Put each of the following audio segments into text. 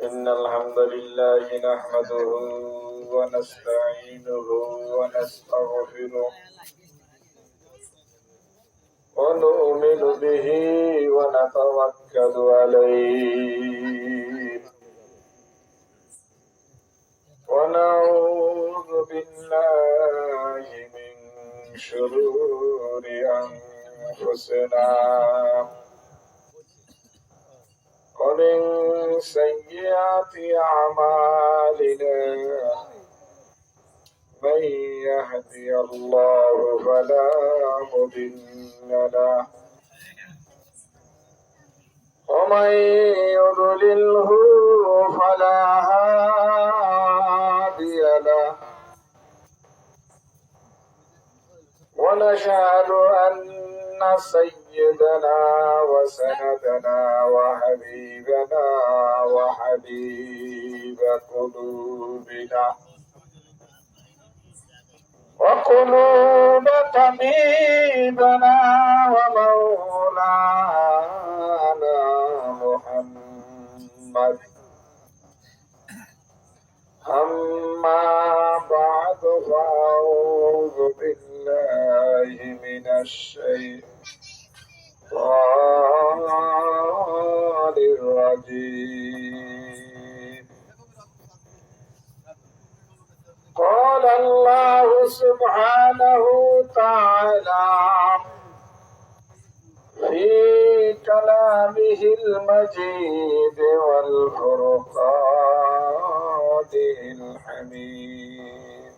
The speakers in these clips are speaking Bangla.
إن الحمد لله نحمده ونستعينه ونستغفره ونؤمن به ونتوكل عليه ونعوذ بالله من شرور أنفسنا ومن سيئات أعمالنا من يهدي الله فلا مضل له ومن يضلله فلا هادي له ونشهد أن سيدنا وسندنا وحبيبنا وحبيب قلوبنا وقلوب طبيبنا ومولانا محمد أما بعد فأعوذ بالله من الشيطان الرجيم قال الله سبحانه وتعالى في كلامه المجيد والفرقان الحميد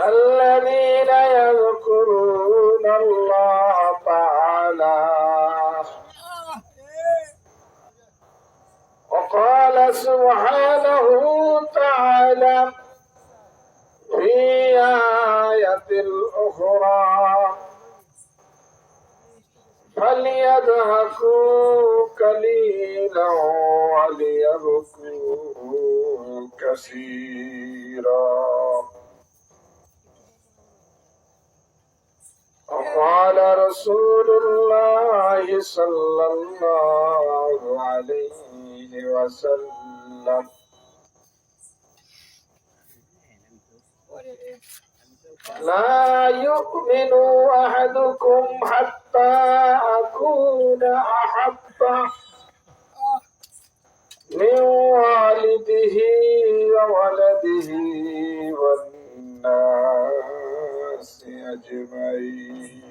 الذين يذكرون الله تعالى وقال سبحانه تعالى في آية الأخرى فليضحكوا قليلا وليبكوا كثيرا وقال رسول الله صلى الله عليه وسلم لا يؤمن أحدكم حتى أكون أحب من والده وولده والناس أجمعين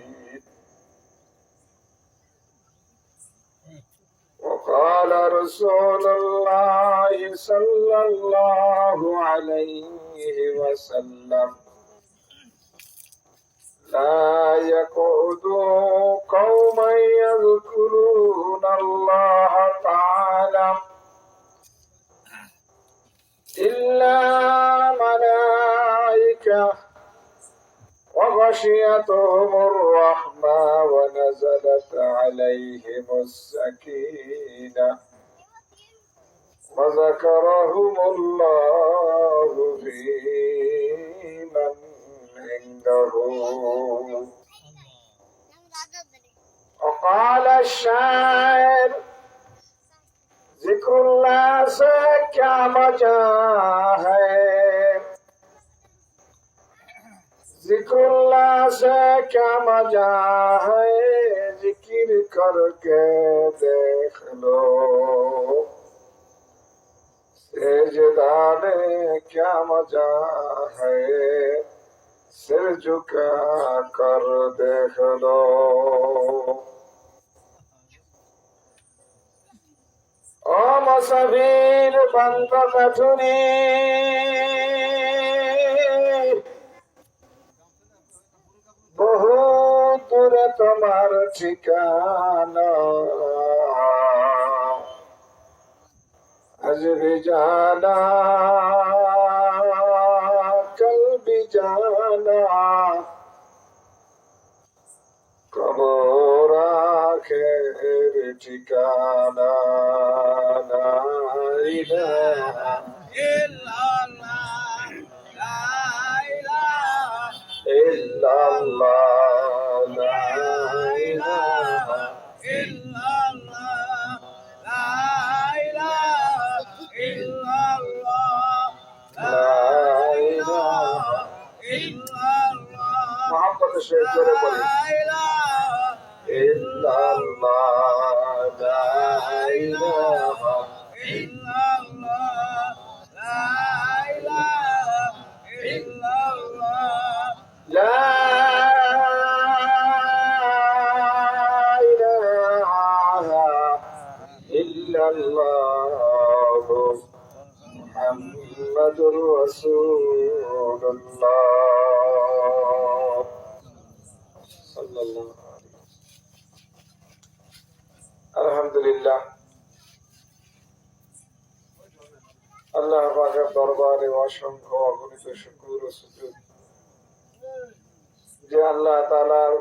وقال رسول الله صلى الله عليه وسلم لا يقعد قوما يذكرون الله تعالى إلا ملائكة وغشيتهم الرحمة ونزلت عليهم السكينة وذكرهم الله في من عنده وقال الشاعر ذكر الله से क्या मजा है जिक्रुल्लाह से क्या मजा है जिक्र करके देख लो सेजदा में क्या मजा है सिर झुका कर देख लो ओ मसबीर बंद कठुरी बहुत दूर तुम्हार ठिकाना आज भी जाना कल भी जाना कब्र आखिर ठिकाना ला इलाहा इल्लल्लाह illallah, la ilaha illallah, la ilaha illallah, la ilaha illallah, मोहब्बत से जोरे बोले la ilaha illallah, la ilaha illallah, la ilaha illallah, la ilaha illallah, Muhammadur Rasulullah sallallahu alaihi wasallam। আলহামদুলিল্লাহ, আল্লাহ পাকের দরবারে অসংখ্য অগণিত শুকর ও সুজুদ যে আল্লাহ তাআলার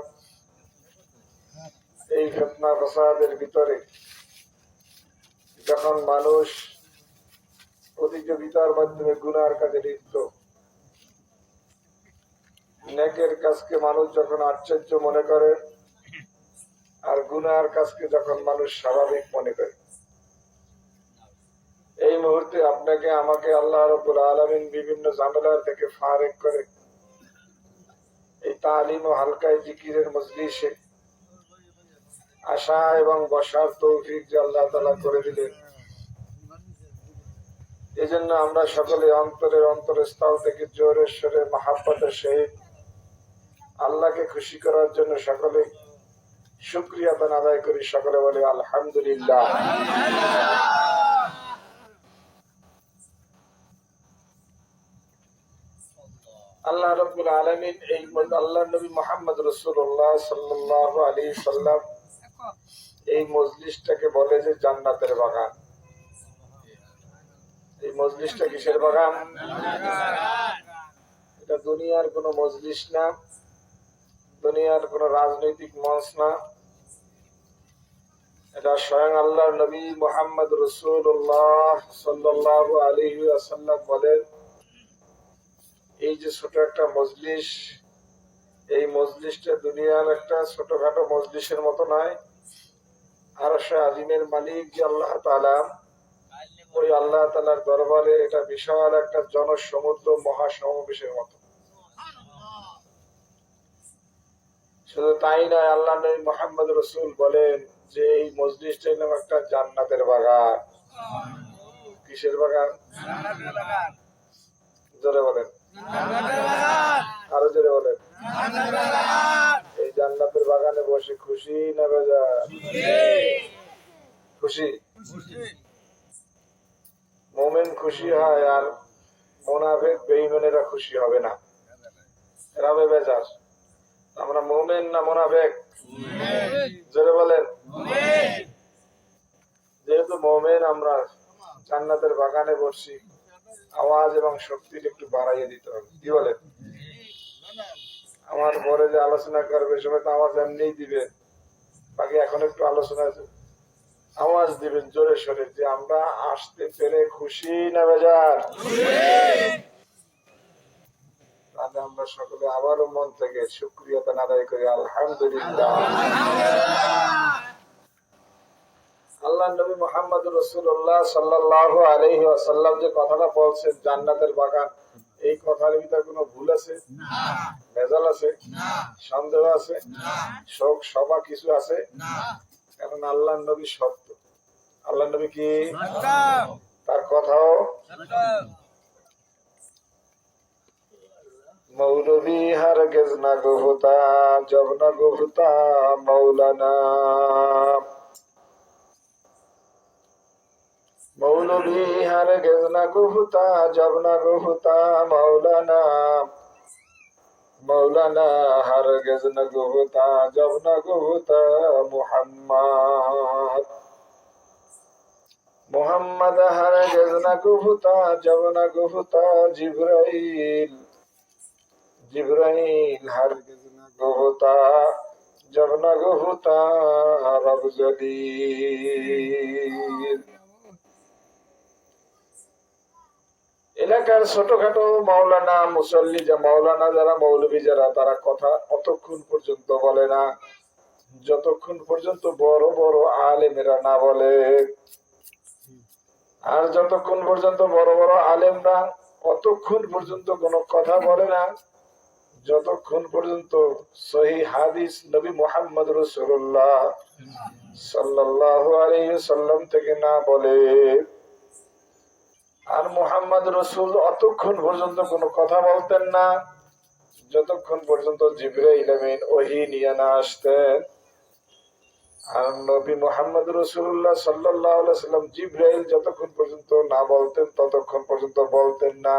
এই ফিতনা ফাসাদের ভিতরে যখন মানুষ প্রতিযোগিতার মাধ্যমে গুনার কাজে লিপ্ত, নেকের কাজকে মানুষ যখন আশ্চর্য মনে করে আর গুনার কাজকে যখন মানুষ স্বাভাবিক মনে করে, এই মুহূর্তে আপনাকে আমাকে আল্লাহ রাব্বুল আলামিন বিভিন্ন ঝামেলা থেকে ফারেক করে এই তালিম ও হালকায় জিকিরের মজলিসে আসা এবং বসার তৌফিক যে আল্লাহ তাআলা করে দিলেন, এই জন্য আমরা সকলে অন্তরস্থল থেকে জোরে সোরে মহাব্বতের সহিত আল্লাহকে খুশি করার জন্য সকলে শুকরিয়া আদায় করি। সকলে বলে আলহামদুলিল্লাহ। আল্লাহ রাব্বুল আলামিন এই আল্লাহর নবী মুহাম্মদ রাসূলুল্লাহ সাল্লাল্লাহু আলাইহি সাল্লাম এই মজলিসটাকে বলে যে জান্নাতের বাগান। এই মজলিসটা কিসের বাগান? এটা দুনিয়ার কোনো মজলিস না, দুনিয়ার কোনো রাজনৈতিক মঞ্চ না, এটা স্বয়ং আল্লাহর নবী মুহাম্মদ রাসূলুল্লাহ সাল্লাল্লাহু আলাইহি ওয়াসাল্লাম বলেন, এই যে ছোট একটা মজলিস, এই মজলিসটা দুনিয়ার একটা ছোটখাটো মজলিসের মতো নয়। আরশে আজিমের মালিক যে আল্লাহ তাআলা, ওই আল্লাহ তাআলার দরবারে এটা বিশাল একটা জনসমুদ্র মহাসমাবেশের মতো। শুধু তাই নয়, আল্লাহ নবী মুহাম্মদ রাসূল বলেন যে এই মজলিসটাই নাম একটা জান্নাতের বাগান। কিসের বাগান? জোরে বলেন, আরো জোরে বলেন। এই জান্নাতের বাগানে বসে খুশি না বেজার? খুশি। মুমিন খুশি হয় আর মুনাফিক বেঈমানেরা খুশি হবে না, এরা হবে বেজার। আমরা মুমিন না মুনাফিক? জোরে বলেন। যেহেতু মুমিন, আমরা জান্নাতের বাগানে বসছি, আওয়াজ এবং শক্তির একটু বাড়াইয়ে দিতে হবে। কি বলেন? আমার পরে যে আলোচনা করবে সবাই তো আওয়াজ এমনিই দিবে, বাকি এখন একটু আলোচনা আওয়াজ দিবেন জোরে সোরে যে আমরা আসতে পেরে খুশি না বেজার। তাহলে আমরা সকলে আবারও মন থেকে শুকরিয়া আদায় করি আলহামদুলিল্লাহ। আল্লাহ নবী মুহাম্মদ রাসূলুল্লাহ সাল্লাল্লাহু আলাইহি ওয়াসাল্লাম যে কথাটা বলছেন জান্নাতের বাগান, এই কথার ভিতরে কোনো ভুল আছে? ভেজাল আছে? সন্দেহ আছে? শোক সভা কিছু আছে? কারণ আল্লাহ নবী সত্য। আল্লাহ নবী কি? তার কথাও মৌলভী হারগিজ না গুহতা জব না গুহতা মৌলানা, মৌলভী হারগিজ না গুহতা জব না গুহতা মৌলানা, মৌলানা হারগিজ না গুহতা জব না গুহতা মুহাম্মদ, মুহাম্মদ হারগিজ না গুহতা জব না গুহতা জিবরাইল, জিবরাইল হারগিজ না গুহতা জব না গুহতা রব জলিল। এলাকার ছোটখাটো মাওলানা মুসল্লি মাওলানা যারা মৌলবী যারা তারা কথা অতক্ষণ পর্যন্ত বলে না যতক্ষণ পর্যন্ত বড় বড় আলেমেরা না বলে। আর যতক্ষণ পর্যন্ত বড় বড় আলেমরা অতক্ষণ পর্যন্ত কোনো কথা বলে না যতক্ষণ পর্যন্ত সহিহ হাদিস নবী মুহাম্মদ রাসূলুল্লাহ সাল্লাল্লাহু আলাইহি ওয়াসাল্লাম থেকে না বলে। আর মুহাম্মদ রাসূল অতক্ষণ পর্যন্ত কোনো কথা বলতেন না যতক্ষণ পর্যন্ত জিবরাইল আমিন ওহী নিয়ে না আসতেন। আর নবী মুহাম্মদ রাসূলুল্লাহ সাল্লাল্লাহু আলাইহি ওয়াসাল্লাম জিবরাইল যতক্ষণ পর্যন্ত না বলতেন ততক্ষণ পর্যন্ত বলতেন না।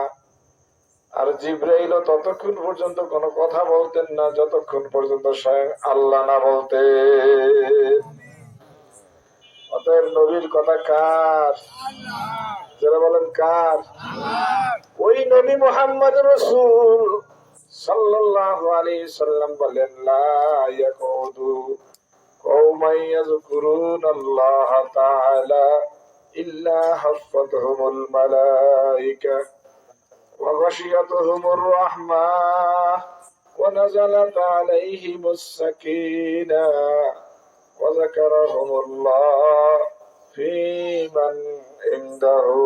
আর জিবরাইলও ততক্ষণ পর্যন্ত কোনো কথা বলতেন না যতক্ষণ পর্যন্ত স্বয়ং আল্লাহ না বলতেন। অতএব নবীর কথা কার? যারা বলেন কার? ওই নবী মুহাম্মদ রাসূল সাল্লাল্লাহু আলাইহি সাল্লাম বলেন লা ইয়াকুদু কওমান ইয়াযকুরুনাল্লাহা তাআলা ইল্লা হাফাতহুমুল মালায়েকা ওয়া গাশিয়াতুহুমুর রাহমাহ ওয়া নাযালাত আলাইহিমুস সাকিনাহ ওয়া যাকারাহুমুল্লাহ ফী মান ইনদাহু।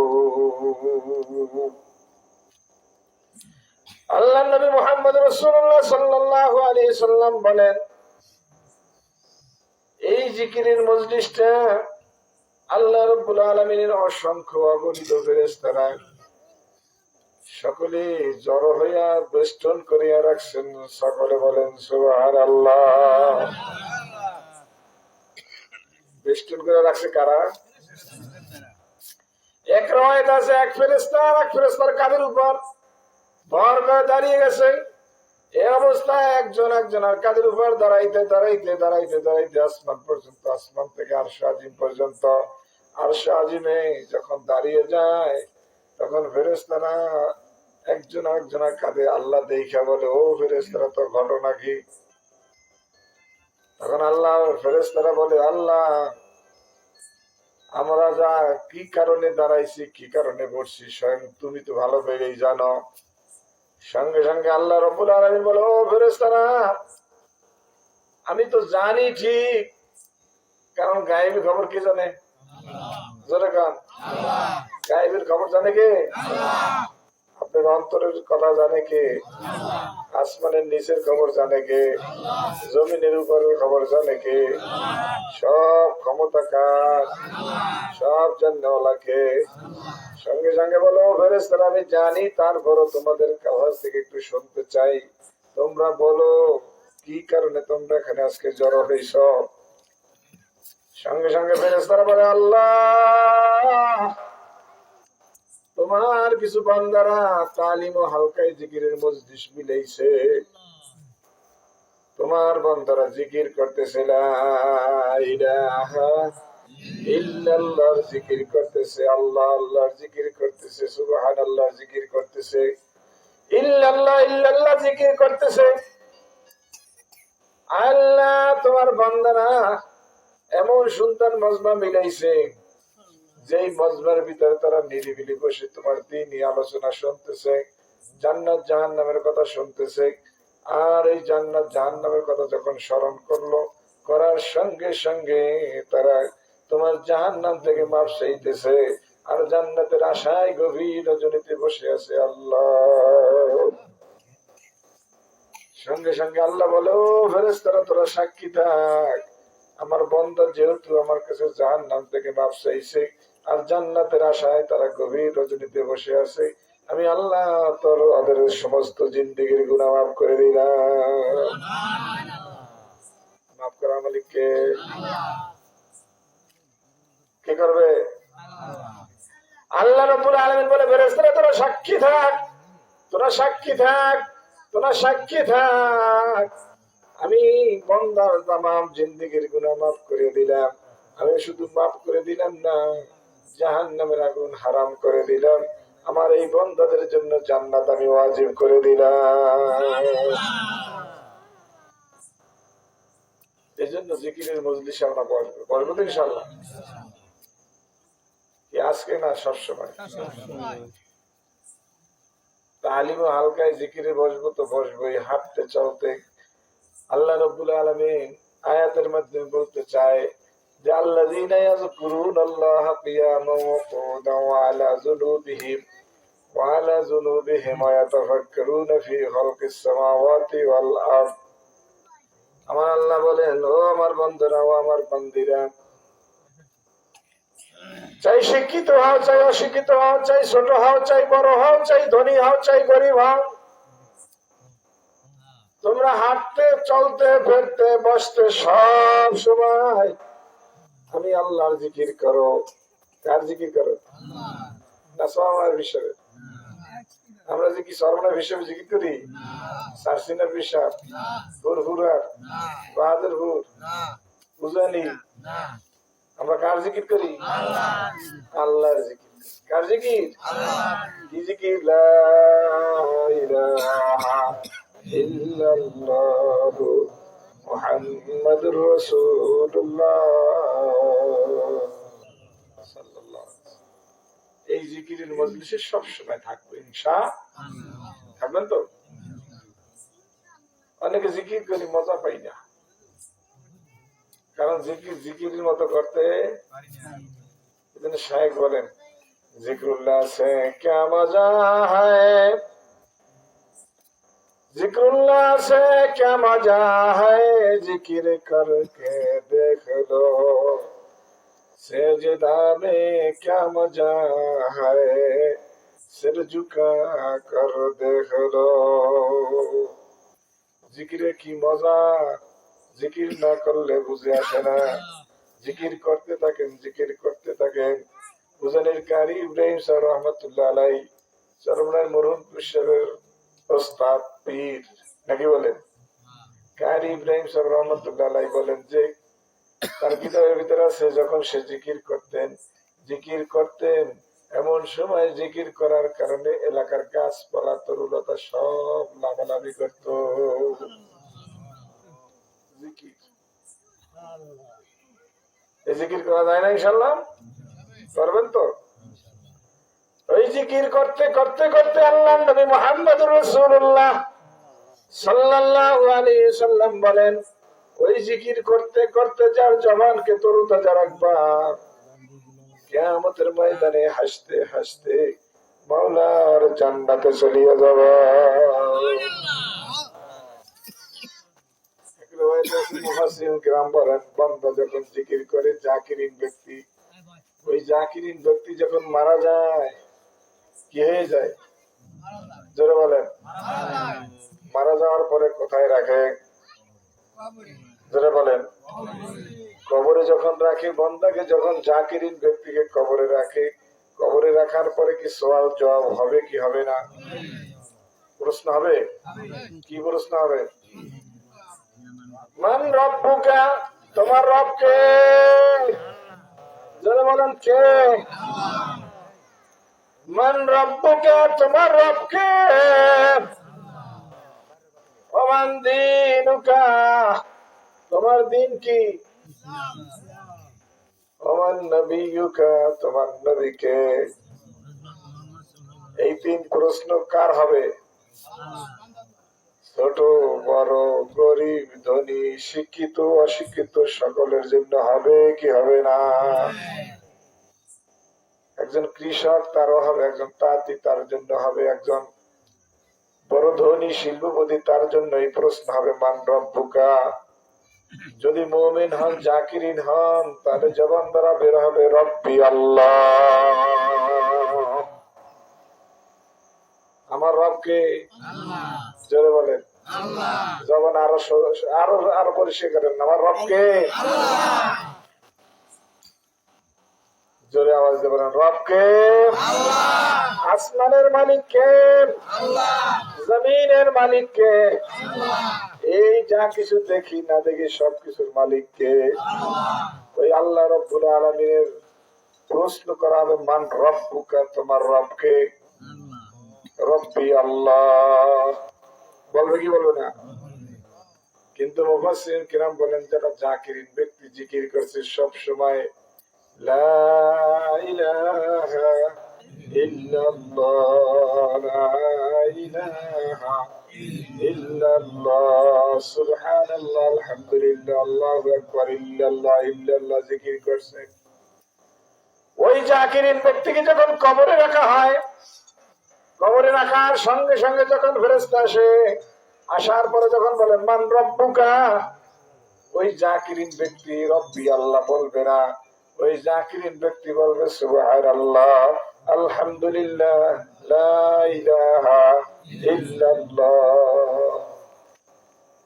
আল্লাহর নবী মুহাম্মদ রাসূলুল্লাহ সাল্লাল্লাহু আলাইহি সাল্লাম বলেন এই জিকিরের মজলিসটা আল্লাহ রাব্বুল আলামিনের অসংখ্য অগণিত ফেরেশতারা সকলে জড়ো হইয়া বেষ্টন করিয়া রাখছেন। সকলে বলেন সুবহানাল্লাহ। বেষ্টন করে রাখছে কারা? এক রাওয়ায়াত আছে এক ফেরেশতার কাঁধের উপর ভর করে দাঁড়িয়ে গেছে। এই অবস্থায় একজন একজনের কাঁধের উপর দাঁড়াইতে দাঁড়াইতে দাঁড়াইতে দাঁড়াইতে আসমান পর্যন্ত, আসমান থেকে আরশে আজিম পর্যন্ত। আরশে আজিমে যখন দাঁড়িয়ে যায় তখন ফেরেশতারা একজন একজনের কাঁধে আল্লাহ দেখা বলে ও ফেরেশতারা তো ঘটনা কি? তখন আল্লাহ ফেরেশতারা বলে আল্লাহ আমরা যা কি কারণে দাঁড়াইছি কি কারণে বসছি স্বয়ং তুমি তো ভালো করেই জানো। সঙ্গে সঙ্গে আল্লাহ রাব্বুল আলামিন বলে ও ফেরেশতারা আমি তো জানি ঠিক, কারণ গায়েবী খবর কে জানে? জোরে কান। গায়েবের খবর জানে কে? আপনার অন্তরের কথা জানে কে? আসমানের নিচের খবর জানে কে? জমিনের উপরের খবর জানে কে? সব ক্ষমতা কার? সব জানেওয়ালা কে? সঙ্গে সঙ্গে বলো ফেরেশতারা আমি জানি, তারপরও তোমাদের কাছ থেকে একটু শুনতে চাই। তোমরা বলো কি কারণে তোমরা এখানে আজকে জড়ো হইছ? সঙ্গে সঙ্গে ফেরেশতারা বলে আল্লাহ তোমার কিছু বান্দারা তালিম ও হালকাই জিকিরের মজলিস মিলাইছে। তোমার বান্দারা জিকির করতেছে লা ইলাহা ইল্লাল্লাহর জিকির করতেছে, আল্লাহ আল্লাহর জিকির করতেছে, সুবহানাল্লাহর জিকির করতেছে, ইল্লাল্লাহ ইল্লাল্লাহ জিকির করতেছে। আল্লাহ তোমার বান্দারা এমন সুন্দর মজমা মিলাইছে যেই মজমার ভিতরে তারা নিরিবিলি বসে তোমার দ্বীনি আলোচনা শুনতেছে, জান্নাত জাহান্নামের কথা শুনতেছে। আর এই জান্নাত জাহান্নামের কথা যখন স্মরণ করলো, করার সঙ্গে সঙ্গে তারা তোমার জাহান্নাম থেকে মাফ চাইতেছে আর জান্নাতের আশায় গভীর রজনীতে বসে আছে আল্লাহ। সঙ্গে সঙ্গে আল্লাহ বলে ও ফেরেশতারা তোরা সাক্ষী থাক, আমার বান্দা যেহেতু আমার কাছে জাহান্নাম থেকে মাফ চাইছে আর জান্নাতের আশায় তারা গভীর রজনীতে বসে আছে, আমি আল্লাহ তোর ওদের সমস্ত জিন্দেগির গুনাহ মাফ করে দিলাম। মাফ করার মালিক কে? কে করবে? আল্লাহ রাব্বুল আলামিন বলে ফেরেশতারা তোরা সাক্ষী থাক, তোরা সাক্ষী থাক, তোরা সাক্ষী থাক, আমি বান্দার তামাম জিন্দেগির গুনাহ মাফ করে দিলাম। আমি শুধু মাফ করে দিলাম না, জাহান্নামের আগুন হারাম করে দিলাম। আমার এই বান্দাদের জন্য জান্নাত আমি ওয়াজিব করে দিলাম। এই জন্য জিকিরের মজলিসে আমরা বসবো তো ইনশাআল্লাহ। আজকে না সবসময় তালিমও হালকায় জিকিরে বসবো তো বসবোই, হাঁটতে চলতে। আল্লাহ রাব্বুল আলামিন আয়াতের মাধ্যমে বলতে চায় যে আল্লাযীনা ইয়াযকুরুনাল্লাহা কিয়ামান ওয়া কুউদান ওয়া আলা জুনুবিহিম وعلى ذنوبهم ويتفكرون في خلق السماوات والأرض। আমার আল্লাহ বলেন, ও আমার বন্ধুরা, ও আমার বান্দীরা, চাই শিক্ষিত হও, চাই অশিক্ষিত হও, চাই ছোট হও, চাই বড় হও, চাই ধনী হও, চাই গরিব হও, তোমরা হাঁটতে চলতে ফিরতে বসতে সব সময় আমি আল্লাহর জিকির করো। কার জিকির করো? না সরমনের হিসাবে? আমরা যে কি সরমনের হিসাবে জিকির করি? সারসিনার হিসাব, হুরহুরার, বাহাদুরপুর, উজানি, আমরা কার জিকির করি? আল্লাহর জিকির। কার জিকির? কি জিকির? লা ইলাহা ইল্লাল্লাহু মুহাম্মাদুর রাসূলুল্লাহ সাল্লাল্লাহু আলাইহি ওয়াসাল্লাম। এই জিকিরের মজলিসে সব সময় থাকবে ইনশাআল্লাহ। থাকবেন তো? অনেকে জিকির করি মজা পাই না, কারণ জিকিরের মতো করতে শায়েখ বলেন, জিক্রুল্লাহ সে ক্যা মজা হ্যায়, जिक्रुल्लाह से क्या मजा है, जिक्र करके देख लो, सजदा में क्या मजा है, सिर झुका कर देख लो। जिक्र की मजा जिकिर ना করলে বুঝে আসে না। জিকির করতে থাকেন, জিকির করতে থাকেন। হুজুরের কারি ইব্রাহিম সাহেব রহমাতুল্লাহ আলাইহি, চরমনার মরহুম সাহেবের ওস্তাদ পীর নাকি বলেন, কারি ইব্রাহিম সাহেব রহমাতুল্লাহ আলাইহি বলেন যে তার কিতাবের ভিতরে আছে, যখন সে জিকির করতেন এমন সময় জিকির করার কারণে এলাকার গাছপালা তরুলতা সব লাভালাভি করত। এই জিকির করা যায় না? ইনশাআল্লাহ করবেন তো? ওই জিকির করতে করতে করতে আল্লাহ নবী মুহাম্মদুর রাসূলুল্লাহ সাল্লাল্লাহু আলাইহি ওয়াসাল্লাম বলেন, ওই জিকির করতে করতে যার জবানকে তরুতাজা রাখবা, কিয়ামতের ময়দানে হাসতে হাসতে মাওলার জান্নাতে চলে যাবে। মুফাসসিরিন কিরাম বলেন, বান্দা যখন জিকির করে, জাকিরিন ব্যক্তি, ওই জাকিরিন ব্যক্তি যখন মারা যায় কি হয়ে যায়? জোরে বলেন। মারা যাওয়ার পরে কোথায় রাখে? জোরে বলেন। কবরে যখন রাখে, বান্দাকে যখন জাকিরিন ব্যক্তিকে কবরে রাখে, কবরে রাখার পরে কি সওয়াল জবাব হবে কি হবে না? প্রশ্ন হবে। কি প্রশ্ন হবে? মান রব্বুকা, তোমার রব কে? জোরে বলেন কে? মান রব্বুকা, তোমার রব কে? ওমান দীনুকা, তোমার দিন কি? ওমান নবিয়ুকা, তোমার নবী কে? এই তিন প্রশ্ন কার হবে? ছোট বড়, গরিব ধনী, শিক্ষিত অশিক্ষিত সকলের জন্য হবে কি হবে না? একজন কৃষক তারও হবে, একজন তাঁতি তার জন্য হবে, একজন বড় ধনী শিল্পপতি তার জন্য এই প্রশ্ন হবে, মান রব্বুকা। যদি মুমিন হন, জাকিরিন হন, তাহলে জবান দ্বারা বের হবে রব্বি আল্লাহ, আমার রবকে। জোরে বলেন। জবান আরো আরো আরো পরিষ্কার করেন, আমার রবকে। জোরে আওয়াজ দিয়ে বলেন, রবকে। আসমানের মালিক কে? জমিনের মালিক কে? এই যা কিছু দেখি না দেখি সবকিছুর মালিক কে? ওই আল্লাহ রব্বুল আলামিনের প্রশ্ন করা হবে, মান রব্বুকা, তোমার রবকে? রব্বি আল্লাহ বলবে কি বলবে না? কিন্তু মুফাসসিরিন কিরাম বলেন, যারা জাকিরিন ব্যক্তি জিকির করছে সব সময় লা ইলাহা ইল্লাল্লাহ লা ইলাহা ইল্লাল্লাহ সুবহানাল্লাহ আলহামদুলিল্লাহ আল্লাহু আকবার ইল্লাল্লাহ ইল্লাল্লাহ জিকির করছে। ওই জাকিরিন ব্যক্তিকে যখন কবরে রাখা হয়, কবরে রাখার সঙ্গে সঙ্গে যখন ফেরেশতা আসে, আসার পরে যখন বলে মান রব্বুকা, ওই জাকিরিন ব্যক্তি রব্বি আল্লাহ বলবে না, ওই জাকিরিন ব্যক্তি বলবে সুবহানাল্লাহ আলহামদুলিল্লাহ লা ইলাহা ইল্লাল্লাহ।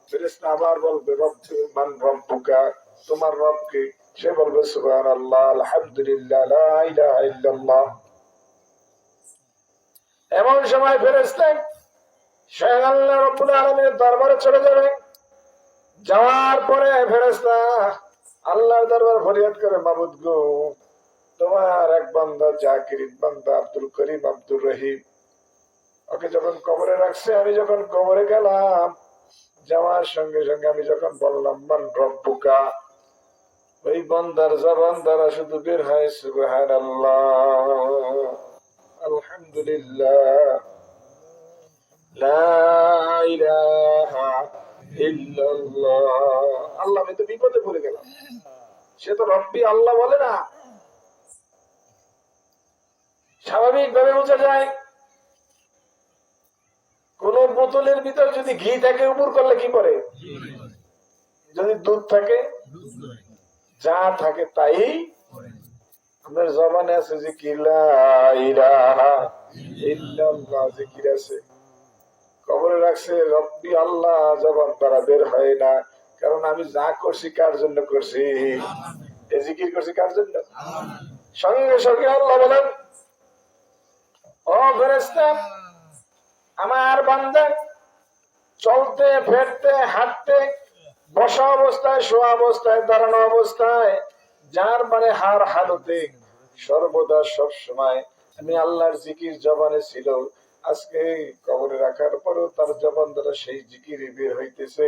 ফেরেশতা আবার বলবে রব্বি মান রব্বুকা, তোমার রব কে? সে বলবে সুবহানাল্লাহ আলহামদুলিল্লাহ লা ইলাহা ইল্লাল্লাহ। এমন সময় ফেরেশতা স্বয়ং আল্লাহ রাব্বুল আলামিনের দরবারে চলে যাবে। যাওয়ার পরে ফেরেশতা আল্লাহর দরবারে ফরিয়াদ করে, মাবুদ গো, তোমার এক বান্দা জাকিরিন বান্দা আব্দুল করিম আব্দুর রহিম, ওকে যখন কবরে রাখছে, আমি যখন কবরে গেলাম, যাওয়ার সঙ্গে সঙ্গে আমি যখন বললাম মান রব্বুকা, ওই বান্দার জবান দ্বারা শুধু বের হয় সুবহানাল্লাহ আলহামদুলিল্লাহ লা ইলাহা ইল্লাল্লাহ। আল্লাহ, আমি তো বিপদে পড়ে গেলাম। সে তো রব্বি আল্লাহ বলে না। স্বাভাবিক ভাবে বোঝা যায়, কোন বোতলের ভিতর যদি ঘি থাকে উপর করলে কি করে, যদি দুধ থাকে, যা থাকে তাই। আপনার জবানে আছে জিকির লা ইলাহা ইল্লাল্লাহ, জিকির আছে। কবরে রাখছে রব্বি আল্লাহ, জবান দ্বারা বের হয় না, কারণ আমি যা করছি কার জন্য করছি, এই জিকির করছি কার জন্য। সঙ্গে সঙ্গে আল্লাহ বলেন, ও ফেরেশতা, আমার বান্দা চলতে ফেরতে হাঁটতে, বসা অবস্থায়, শোয়া অবস্থায়, দাঁড়ানো অবস্থায়, যার মানে হার হালতে সর্বদা সব সময় আমি আল্লাহর জিকির জবানে ছিল, আজকে কবরে রাখার পরেও তার জবান দ্বারা সেই জিকির বের হইতেছে।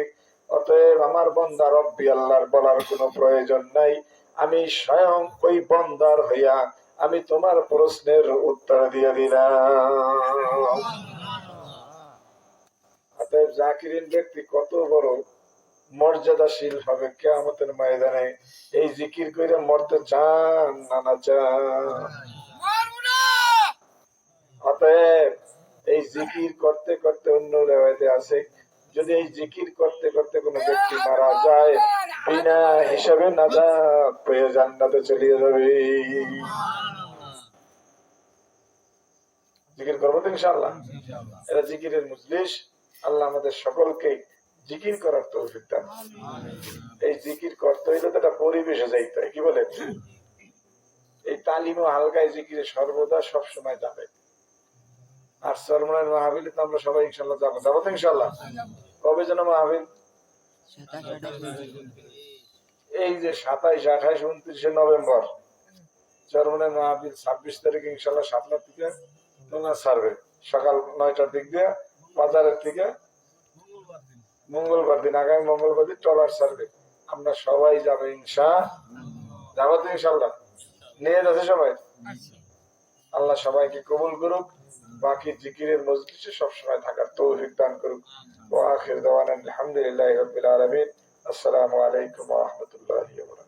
অতএব আমার বান্দা রব্বি আল্লাহর বলার কোনো প্রয়োজন নাই, আমি স্বয়ং ওই বান্দার হইয়া আমি তোমার প্রশ্নের উত্তর দিয়ে দিলাম। অতএব জাকিরিন ব্যক্তি কত বড় মর্যাদাশীল হবে কিয়ামতের ময়দানে। এই জিকির করে মরতে চান না চান? অতএব এই জিকির করতে করতে, অন্য রেওয়ায়েতে আছে, যদি এই জিকির করতে করতে কোনো ব্যক্তি মারা যায়, বিনা হিসাবে নাজাত পেয়ে জান্নাতে চলে যাবে। জিকির করবো তো ইনশাআল্লাহ। এরা জিকিরের মজলিস। আল্লাহ আমাদের সকলকে জিকির করার তৌফিক দান। এই জিকির করতে হইলে তো একটা পরিবেশে যাইতে হয়, কি বলে? এই তালিম ও হালকায় জিকিরে সর্বদা সব সময় যাবে। আর সরমনের মাহফিলে তো আমরা সবাই ইনশাল্লাহ যাবো, যাবো তো ইনশাল্লাহ। কবে যেন মাহফিল? এই যে 27, 28, 29 নভেম্বর সরমনের মাহফিল। 26 তারিখে ইনশাল্লাহ 7টার থেকে তোমরা ছাড়বে, সকাল 9টার দিক দিয়ে, বাজারের থেকে। মঙ্গলবার দিন, আগামী মঙ্গলবার দিন ট্রলার ছাড়বে, আমরা সবাই যাবো যাবো তো ইনশাল্লাহ। নিয়ে যাচ্ছে সবাই। আল্লাহ সবাইকে কবুল করুক, বাকি জিকিরের মজলিসে সবসময় থাকার তৌফিক দান করুক। ওয়া আখির দাওয়ানা আলহামদুলিল্লাহি রাব্বিল আলামিন। আসসালামু আলাইকুম ওয়া রাহমাতুল্লাহি ওয়া বারাকাতুহু।